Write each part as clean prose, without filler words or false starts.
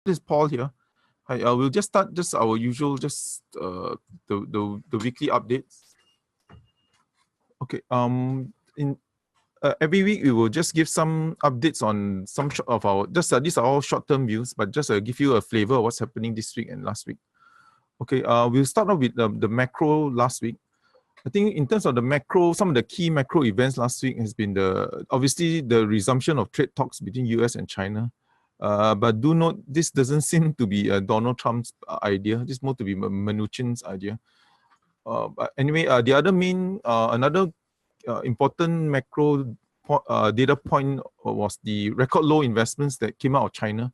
This is Paul here. Hi, we'll just start just our usual, just the weekly updates. Okay. In every week we will just give some updates on some of our these are all short-term views, but just give you a flavor of what's happening this week and last week. Okay. We'll start off with the macro last week. I think in terms of the macro, some of the key macro events last week has been obviously the resumption of trade talks between US and China. But do note, this doesn't seem to be Donald Trump's idea. This is more to be Mnuchin's idea. But anyway, the other another important macro data point was the record low investments that came out of China.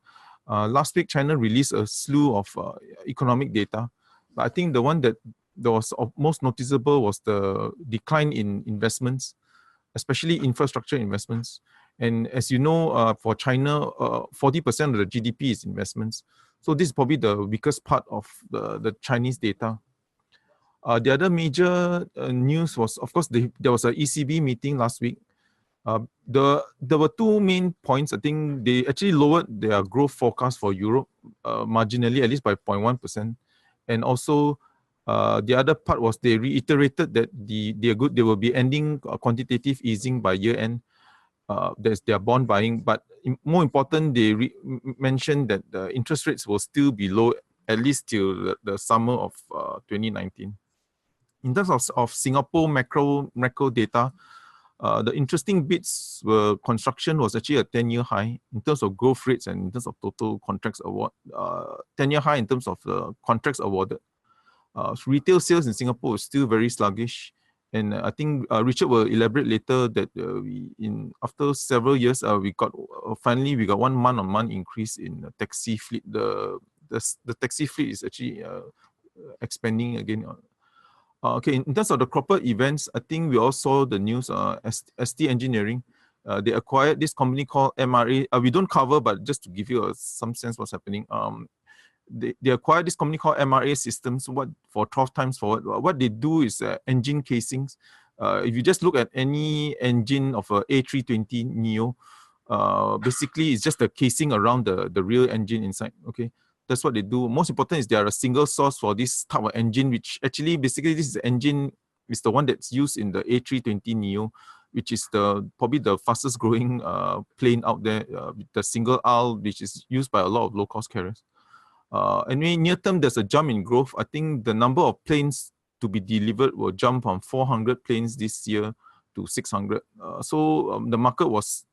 Last week, China released a slew of economic data. But I think the one that was most noticeable was the decline in investments, especially infrastructure investments. And as you know, for China, 40% of the GDP is investments. So this is probably the weakest part of the Chinese data. The other major news was, of course, there was an ECB meeting last week. There were two main points. I think they actually lowered their growth forecast for Europe marginally, at least by 0.1%. And also, the other part was they reiterated that they will be ending quantitative easing by year end. There's their bond buying, but more important, they mentioned that the interest rates will still be low at least till the summer of 2019. In terms of Singapore macro data, the interesting bits were construction was actually a 10-year high in terms of growth rates and in terms of total contracts award. 10-year high in terms of the contracts awarded. Retail sales in Singapore is still very sluggish. And I think Richard will elaborate later that after several years, we got 1 month-on-month increase in the taxi fleet. The taxi fleet is actually expanding again. Okay, in terms of the corporate events, I think we all saw the news. ST Engineering, they acquired this company called MRA. We don't cover, but just to give you some sense what's happening. They acquired this company called MRA Systems. For 12 times forward, what they do is engine casings. If you just look at any engine of a A320neo, basically it's just the casing around the real engine inside. Okay, that's what they do. Most important is they are a single source for this type of engine, which actually basically this is the engine is the one that's used in the A320neo, which is probably the fastest growing plane out there. The single aisle, which is used by a lot of low cost carriers. Anyway, near term, there's a jump in growth. I think the number of planes to be delivered will jump from 400 planes this year to 600. So the market was,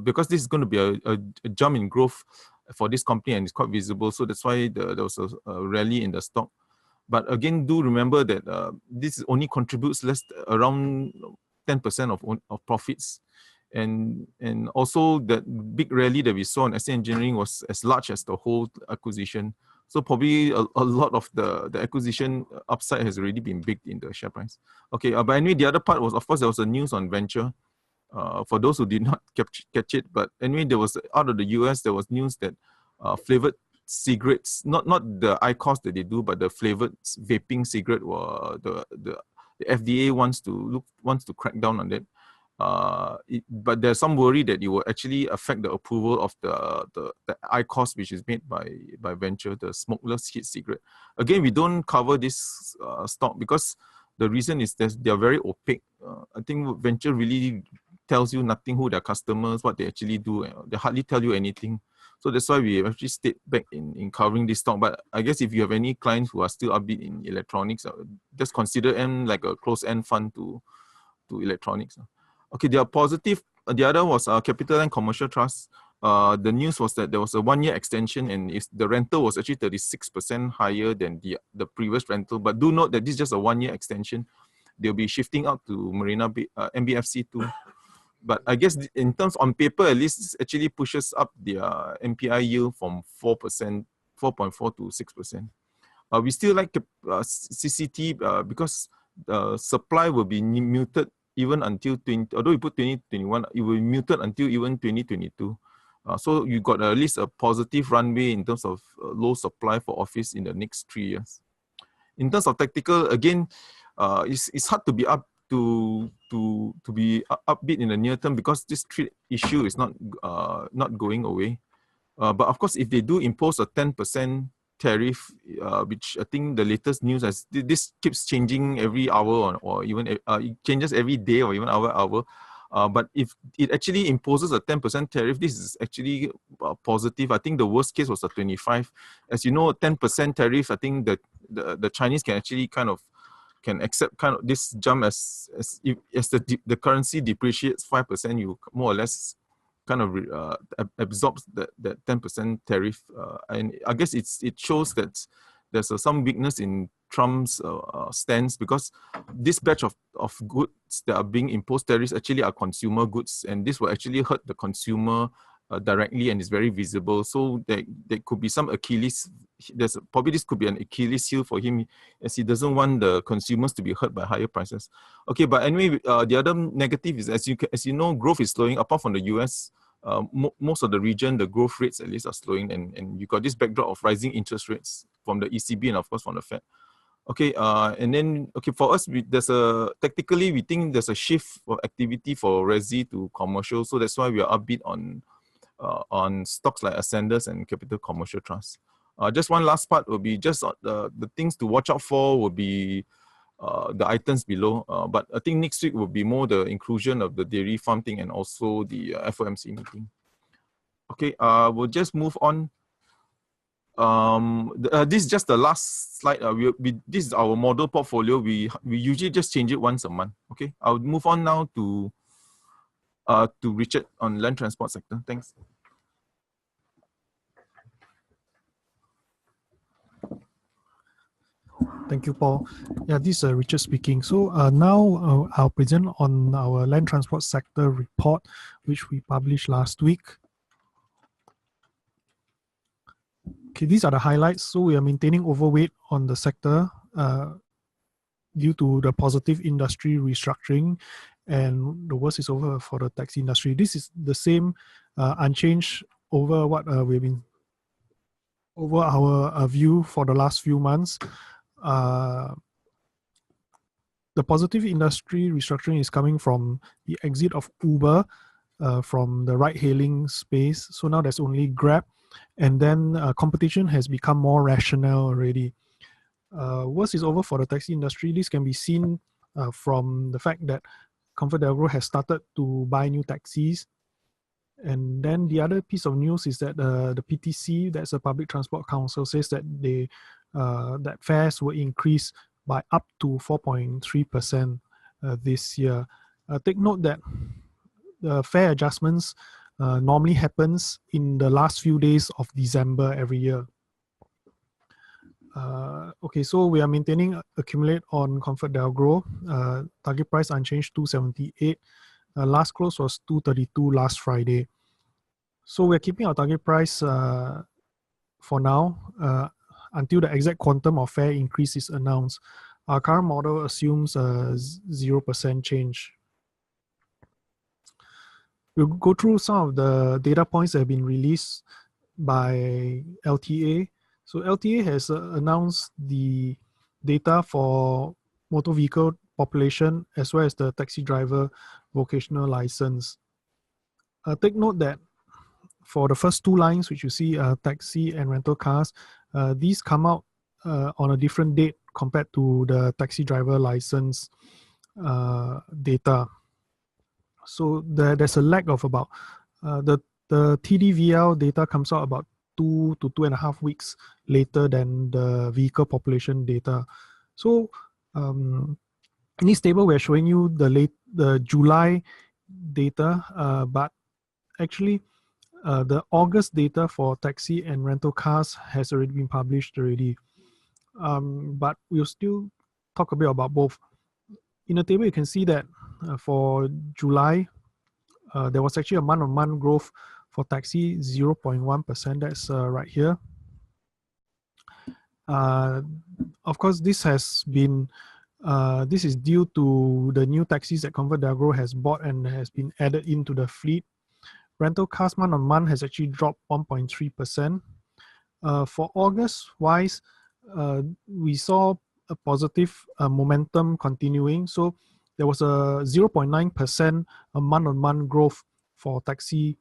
because this is going to be a jump in growth for this company and it's quite visible. So that's why there was a rally in the stock. But again, do remember that this only contributes around 10% of profits. And also that big rally that we saw in ST Engineering was as large as the whole acquisition. So probably a lot of the acquisition upside has already been baked in the share price. Okay, but anyway, the other part was, of course, there was a news on venture. For those who did not catch it, but anyway, there was out of the US, there was news that flavored cigarettes, not the IQOS that they do, but the flavored vaping cigarette, were the FDA wants to crack down on that. But there's some worry that it will actually affect the approval of the IQOS, which is made by Venture, the smokeless heat cigarette. Again, we don't cover this stock because the reason is that they are very opaque. I think Venture really tells you nothing who their customers, what they actually do. They hardly tell you anything. So that's why we actually stayed back in covering this stock. But I guess if you have any clients who are still upbeat in electronics, just consider them like a close-end fund to electronics. Okay, they are positive. The other was Capital and Commercial Trust. The news was that there was a 1-year extension and the rental was actually 36% higher than the previous rental. But do note that this is just a 1-year extension. They'll be shifting out to Marina Bay, MBFC too. But I guess in terms on paper, at least it actually pushes up their MPI yield from 4%, 4.4 to 6%. We still like CCT because supply will be muted even until although we put 2021, it will be muted until even 2022. So you got at least a positive runway in terms of low supply for office in the next 3 years. In terms of tactical, again, it's hard to be upbeat in the near term because this trade issue is not going away. But of course, if they do impose a 10% tariff, which I think the latest news as this keeps changing every hour, or even it changes every day or even hour. But if it actually imposes a 10% tariff, this is actually positive. I think the worst case was a 25. As you know, 10% tariff, I think that the Chinese can actually kind of can accept kind of this jump as the currency depreciates 5%, you more or less kind of absorbs that 10% tariff, and I guess it shows that there's some weakness in Trump's stance, because this batch of goods that are being imposed tariffs actually are consumer goods, and this will actually hurt the consumer directly, and is very visible. So there could be some Achilles. Probably this could be an Achilles heel for him, as he doesn't want the consumers to be hurt by higher prices. Okay, but anyway, the other negative is, as you know, growth is slowing. Apart from the US, most of the region, the growth rates at least are slowing, and you got this backdrop of rising interest rates from the ECB and of course from the Fed. Okay, and then for us, tactically we think there's a shift of activity for resi to commercial, so that's why we are upbeat on stocks like Ascenders and Capital Commercial Trust. Just one last part will be just the things to watch out for will be the items below. But I think next week will be more the inclusion of the dairy farm thing and also the FOMC meeting. Okay, we'll just move on. This is just the last slide. This is our model portfolio. We usually just change it once a month. Okay, I'll move on now to Richard on land transport sector. Thanks. Thank you, Paul. Yeah, this is Richard speaking. So now I'll present on our land transport sector report, which we published last week. Okay, these are the highlights. So we are maintaining overweight on the sector due to the positive industry restructuring, and the worst is over for the taxi industry. This is the same unchanged over what we've been over our view for the last few months. The positive industry restructuring is coming from the exit of Uber from the ride-hailing space. So now there's only Grab, and then competition has become more rational already. Worst is over for the taxi industry. This can be seen from the fact that ComfortDelGro has started to buy new taxis. And then the other piece of news is that the PTC, that's a Public Transport Council, says that that fares will increase by up to 4.3% this year. Take note that the fare adjustments normally happens in the last few days of December every year. Okay, so we are maintaining accumulate on ComfortDelGro. Target price unchanged, 278. Last close was 232 last Friday. So we're keeping our target price for now until the exact quantum of fare increase is announced. Our current model assumes a 0% change. We'll go through some of the data points that have been released by LTA. So LTA has announced the data for motor vehicle population as well as the taxi driver vocational license. Take note that for the first two lines, which you see, taxi and rental cars, these come out on a different date compared to the taxi driver license data. So there's a lag of about, the TDVL data comes out about 2 to 2.5 weeks later than the vehicle population data. So in this table, we're showing you the July data, but actually the August data for taxi and rental cars has already been published already. But we'll still talk a bit about both. In the table, you can see that for July, there was actually a month-on-month growth for taxi, 0.1%. That's right here. Of course, this has been this is due to the new taxis that ComfortDelGro has bought and has been added into the fleet. Rental cars month-on-month has actually dropped 1.3%. For August-wise, we saw a positive momentum continuing. So there was a 0.9% month-on-month growth for taxi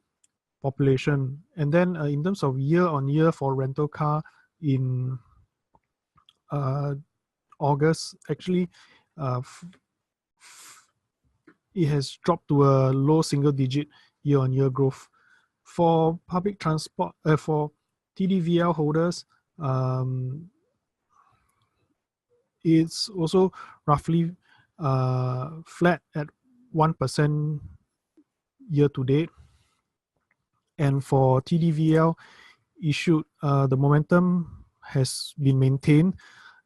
population. And then in terms of year-on-year for rental car in August, actually it has dropped to a low single-digit year-on-year growth. For public transport, for TDVL holders, it's also roughly flat at 1% year to date. And for TDVL issued, the momentum has been maintained.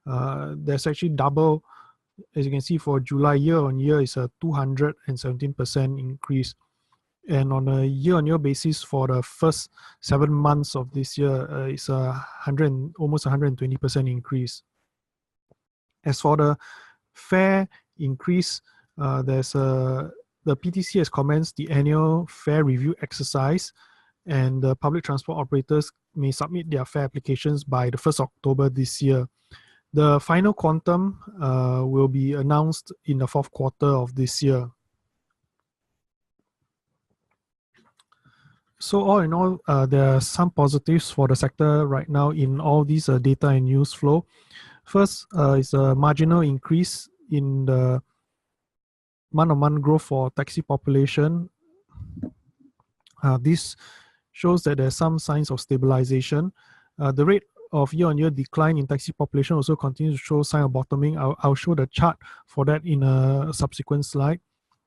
There's actually double, as you can see, for July year on year is a 217% increase. And on a year-on-year basis for the first 7 months of this year, it's almost 120% increase. As for the fare increase, the PTC has commenced the annual fare review exercise, and the public transport operators may submit their fare applications by the 1st October this year. The final quantum will be announced in the 4th quarter of this year. So all in all, there are some positives for the sector right now in all these data and news flow. First is a marginal increase in the month-on-month growth for taxi population. This shows that there's some signs of stabilization. The rate of year-on-year decline in taxi population also continues to show sign of bottoming. I'll show the chart for that in a subsequent slide.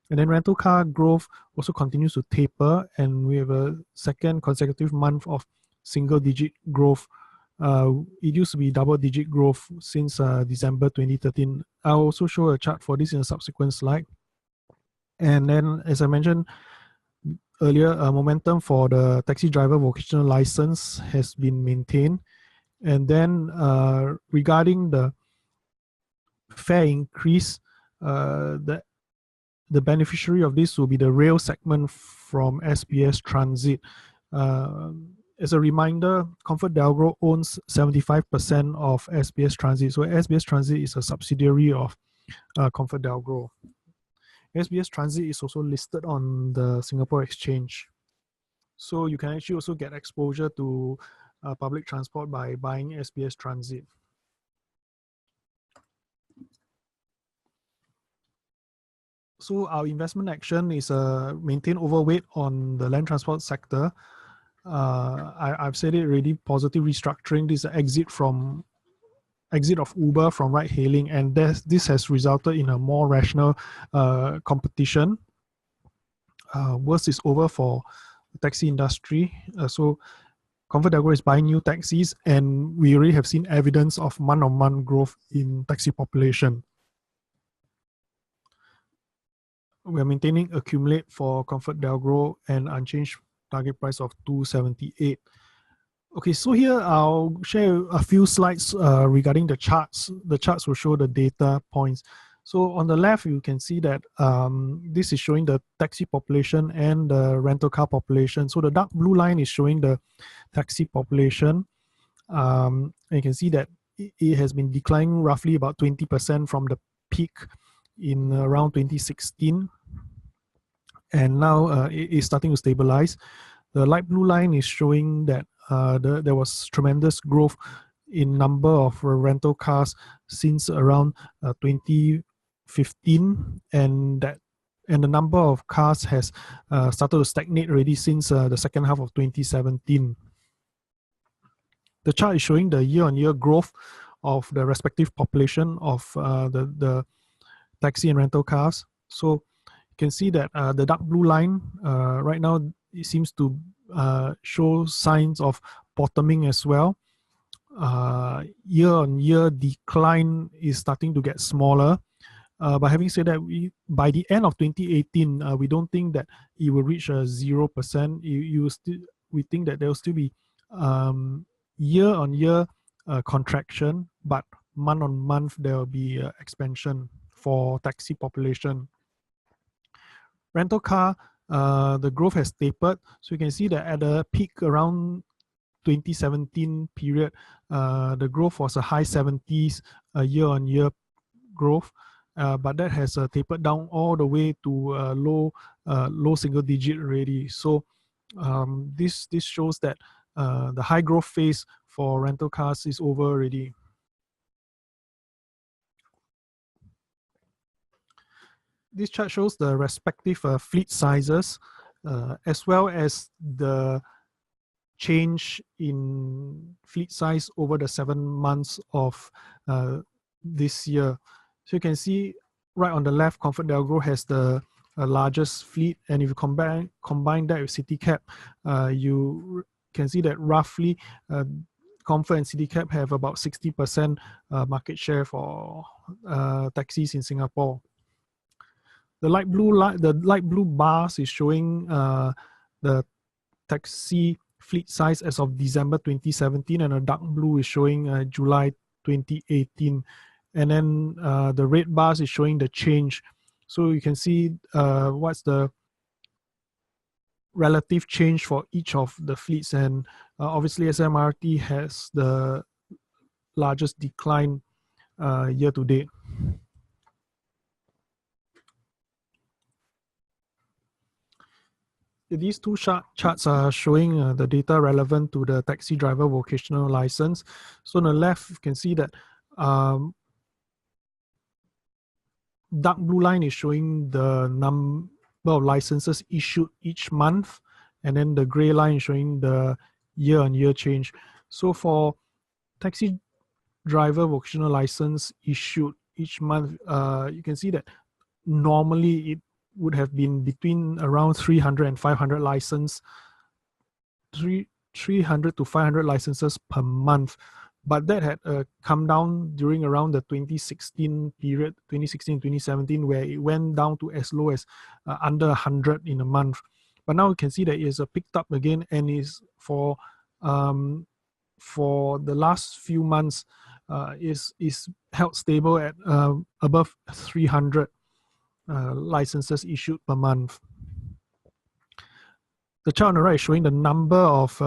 And then rental car growth also continues to taper, and we have a second consecutive month of single-digit growth. It used to be double-digit growth since December 2013. I'll also show a chart for this in a subsequent slide. And then, as I mentioned earlier, momentum for the taxi driver vocational license has been maintained. And then regarding the fare increase, the beneficiary of this will be the rail segment from SBS Transit. As a reminder, ComfortDelGro owns 75% of SBS Transit. So SBS Transit is a subsidiary of ComfortDelGro. SBS Transit is also listed on the Singapore Exchange. So you can actually also get exposure to public transport by buying SBS Transit. So our investment action is maintain overweight on the land transport sector. I've said it already, positive restructuring. This is an exit of Uber from ride hailing, and this has resulted in a more rational competition. Worst is over for the taxi industry. So ComfortDelGro is buying new taxis, and we already have seen evidence of month-on-month growth in taxi population. We are maintaining accumulate for ComfortDelGro and unchanged target price of 278. Okay, so here I'll share a few slides regarding the charts. The charts will show the data points. So on the left, you can see that this is showing the taxi population and the rental car population. So the dark blue line is showing the taxi population. And you can see that it has been declining roughly about 20% from the peak in around 2016, and now it is starting to stabilize. The light blue line is showing that there was tremendous growth in number of rental cars since around 2015, and the number of cars has started to stagnate already since the second half of 2017. The chart is showing the year-on-year growth of the respective population of the taxi and rental cars. So you can see that the dark blue line right now, it seems to show signs of bottoming as well. Year-on-year decline is starting to get smaller. But having said that, by the end of 2018, we don't think that it will reach 0%. We think that there will still be year-on-year contraction, but month-on-month there will be expansion for taxi population. Rental car, the growth has tapered. So you can see that at the peak around 2017 period, the growth was a high 70s year-on-year growth, but that has tapered down all the way to low single digit already. So This shows that the high growth phase for rental cars is over already. This chart shows the respective fleet sizes as well as the change in fleet size over the 7 months of this year. So you can see right on the left, ComfortDelGro has the largest fleet, and if you combine that with CityCab, you can see that roughly Comfort and CityCab have about 60% market share for taxis in Singapore. The light blue bars is showing the taxi fleet size as of December 2017, and a dark blue is showing July 2018. And then the red bars is showing the change. So you can see what's the relative change for each of the fleets. And obviously SMRT has the largest decline year to date. These two charts are showing the data relevant to the taxi driver vocational license. So on the left, you can see that dark blue line is showing the number of licenses issued each month, and then the gray line is showing the year-on-year change. So for taxi driver vocational license issued each month, you can see that normally it would have been between around 300 and 500 license, 300 to 500 licenses per month. But that had come down during around the 2016 period, 2016-2017, where it went down to as low as under 100 in a month. But now you can see that it's picked up again, and is for the last few months is held stable at above 300 licenses issued per month. The chart on the right is showing the number of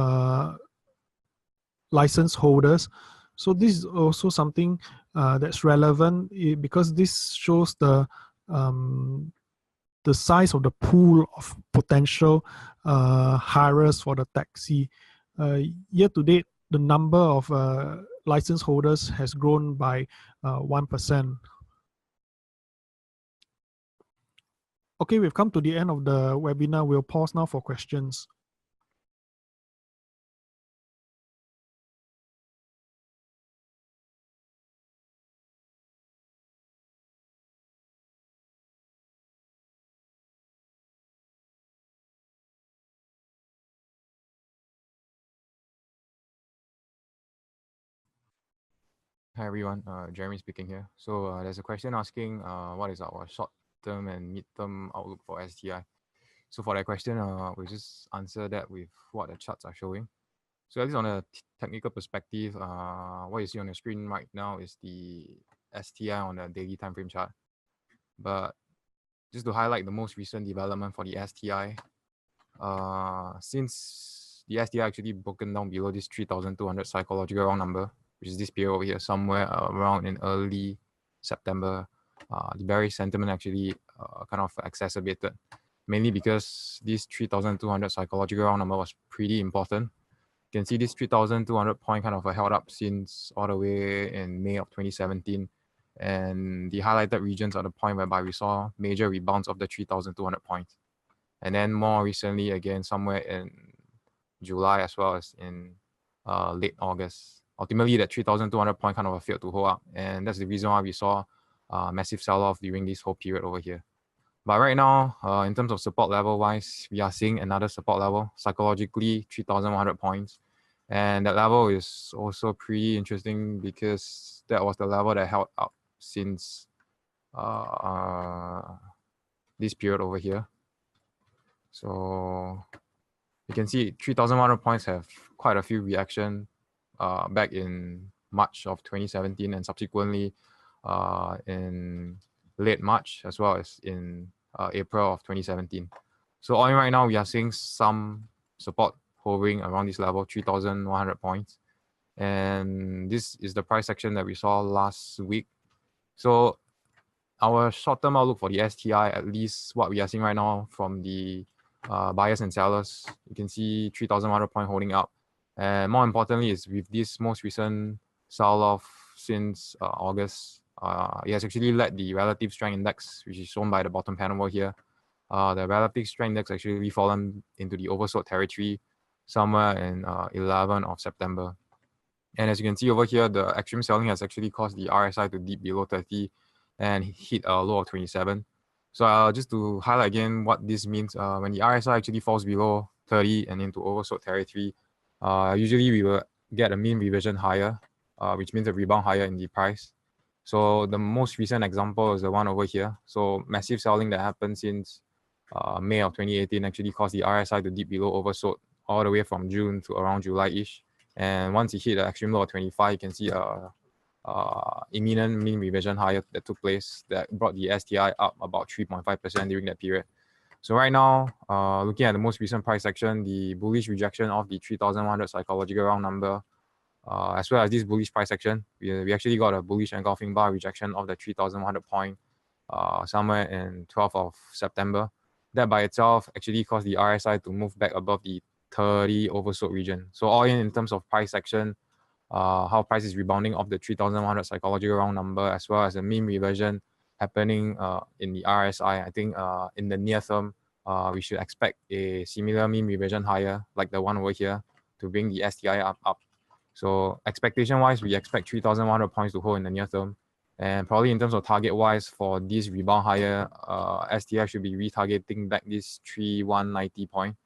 license holders. So this is also something that's relevant because this shows the size of the pool of potential hirers for the taxi. Year to date, the number of license holders has grown by 1%. Okay, we've come to the end of the webinar. We'll pause now for questions. Hi everyone, Jeremy speaking here. So there's a question asking what is our short-term and mid-term outlook for STI. So for that question, we'll just answer that with what the charts are showing. So at least on a technical perspective, what you see on the screen right now is the STI on the daily time frame chart. But just to highlight the most recent development for the STI, since the STI actually broken down below this 3,200 psychological round number, which is this period over here, somewhere around in early September, the bearish sentiment actually kind of exacerbated, mainly because this 3,200 psychological round number was pretty important. You can see this 3,200 point kind of held up since all the way in May of 2017. And the highlighted regions are the point whereby we saw major rebounds of the 3,200 points. And then more recently, again, somewhere in July as well as in late August. Ultimately, that 3,200 point kind of failed to hold up. And that's the reason why we saw massive sell-off during this whole period over here. But right now, in terms of support level wise, we are seeing another support level, psychologically 3,100 points. And that level is also pretty interesting because that was the level that held up since this period over here. So you can see 3,100 points have quite a few reaction back in March of 2017 and subsequently in late March as well as in April of 2017. So on right now, we are seeing some support hovering around this level, 3,100 points. And this is the price action that we saw last week. So our short-term outlook for the STI, at least what we are seeing right now from the buyers and sellers. You can see 3,100 point holding up. And more importantly is with this most recent sell-off since August, it has actually led the relative strength index, which is shown by the bottom panel over here. The relative strength index actually fallen into the oversold territory somewhere in 11 of September. And as you can see over here, the extreme selling has actually caused the RSI to dip below 30 and hit a low of 27. So just to highlight again what this means, when the RSI actually falls below 30 and into oversold territory, usually we will get a mean reversion higher, which means a rebound higher in the price. So the most recent example is the one over here. So massive selling that happened since May of 2018 actually caused the RSI to dip below oversold all the way from June to around July-ish. And once it hit the extreme low of 25, you can see a imminent mean reversion higher that took place that brought the STI up about 3.5% during that period. So right now, looking at the most recent price action, the bullish rejection of the 3,100 psychological round number, as well as this bullish price action, we actually got a bullish engulfing bar rejection of the 3,100 point somewhere in 12th of September. That by itself actually caused the RSI to move back above the 30 oversold region. So all in terms of price action, how price is rebounding off the 3,100 psychological round number, as well as the mean reversion happening in the RSI, I think in the near term, we should expect a similar mean reversion higher like the one over here to bring the STI up. So expectation wise, we expect 3,100 points to hold in the near term. And probably in terms of target wise for this rebound higher, STI should be retargeting back this 3,190 point,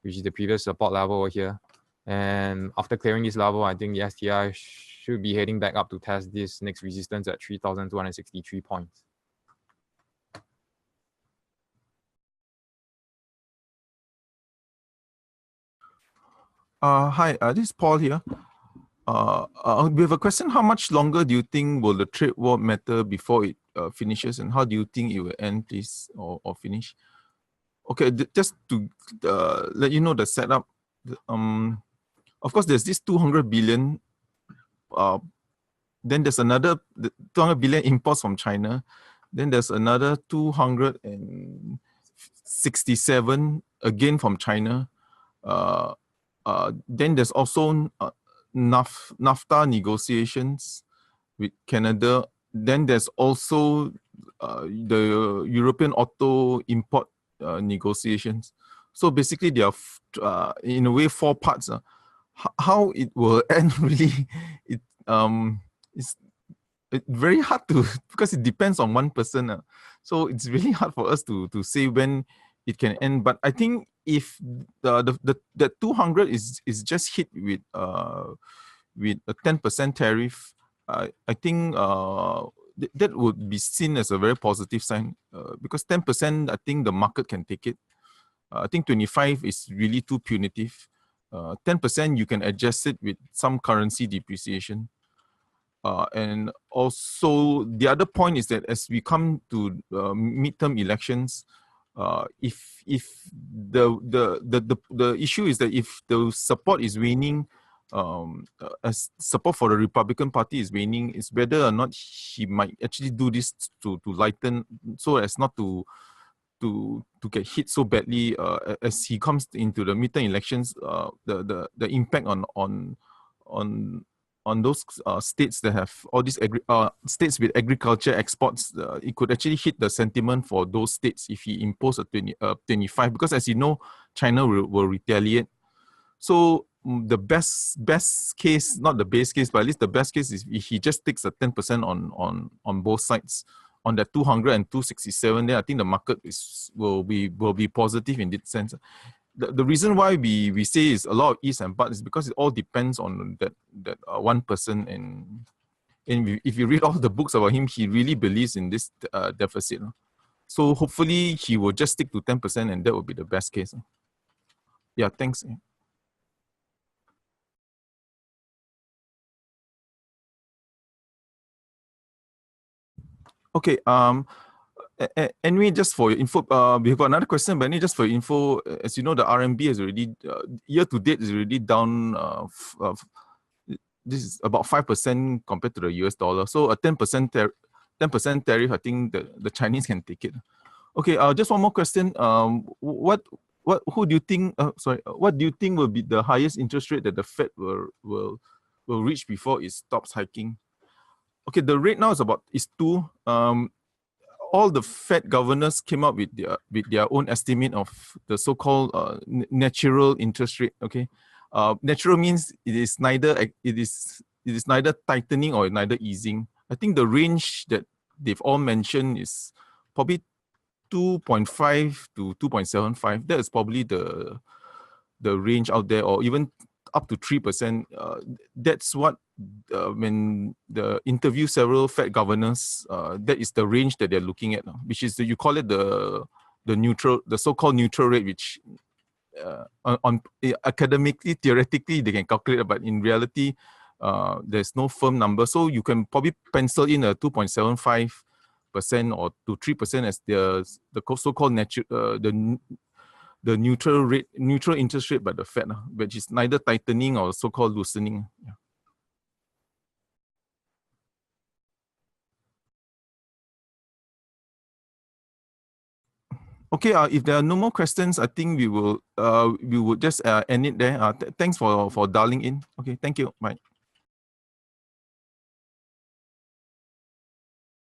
which is the previous support level over here. And after clearing this level, I think the STI should be heading back up to test this next resistance at 3,263 points. Hi, this is Paul here. We have a question. How much longer do you think will the trade war matter before it finishes, and how do you think it will end, please, or finish? Okay, just to let you know the setup. Of course, there's this 200 billion. Then there's another 200 billion imports from China. Then there's another 267 again from China. Then there's also NAFTA negotiations with Canada. Then there's also the European auto import negotiations. So basically, there are in a way 4 parts. How it will end really, it's very hard to, because it depends on one person. So it's really hard for us to say when it can end. But I think if the 200 is just hit with a 10% tariff, I think that would be seen as a very positive sign, because 10%, I think the market can take it. I think 25 is really too punitive. 10% you can adjust it with some currency depreciation. And also the other point is that as we come to midterm elections, if the issue is that if the support is waning, as support for the Republican Party is waning, it's whether or not he might actually do this to lighten, so as not to get hit so badly as he comes into the midterm elections. The impact on those states that have all these states with agriculture exports, it could actually hit the sentiment for those states if he imposes a 25, because as you know, China will retaliate. So the best case, not the base case, but at least the best case is if he just takes a 10% on both sides. On that 200 and 267, then I think the market will be positive in that sense. The reason why we say is a lot of ifs and buts is because it all depends on that one person, and if you read all the books about him, he really believes in this deficit. So hopefully he will just stick to 10%, and that will be the best case. Yeah, thanks. Okay. Anyway, just for your info, we've got another question, but anyway, just for your info, as you know, the RMB is already, year to date is already down, this is about 5% compared to the US dollar. So a 10% tariff, I think the Chinese can take it. Okay, just one more question. What who do you think? What do you think will be the highest interest rate that the Fed will reach before it stops hiking? Okay, the rate now is 2. All the Fed governors came up with their own estimate of the so-called natural interest rate. Okay, natural means it is neither tightening or neither easing. I think the range that they've all mentioned is probably 2.5 to 2.75. That is probably the range out there, or even up to 3%. That's what when the interview several Fed governors, that is the range that they're looking at, which is you call it the so-called neutral rate, which academically, theoretically, they can calculate, but in reality, there's no firm number. So you can probably pencil in a 2.75% or to 3% as the so-called the neutral interest rate by the Fed, which is neither tightening or so-called loosening. Yeah. Okay, if there are no more questions, I think we will just end it there. Thanks for dialing in. Okay, thank you. Bye.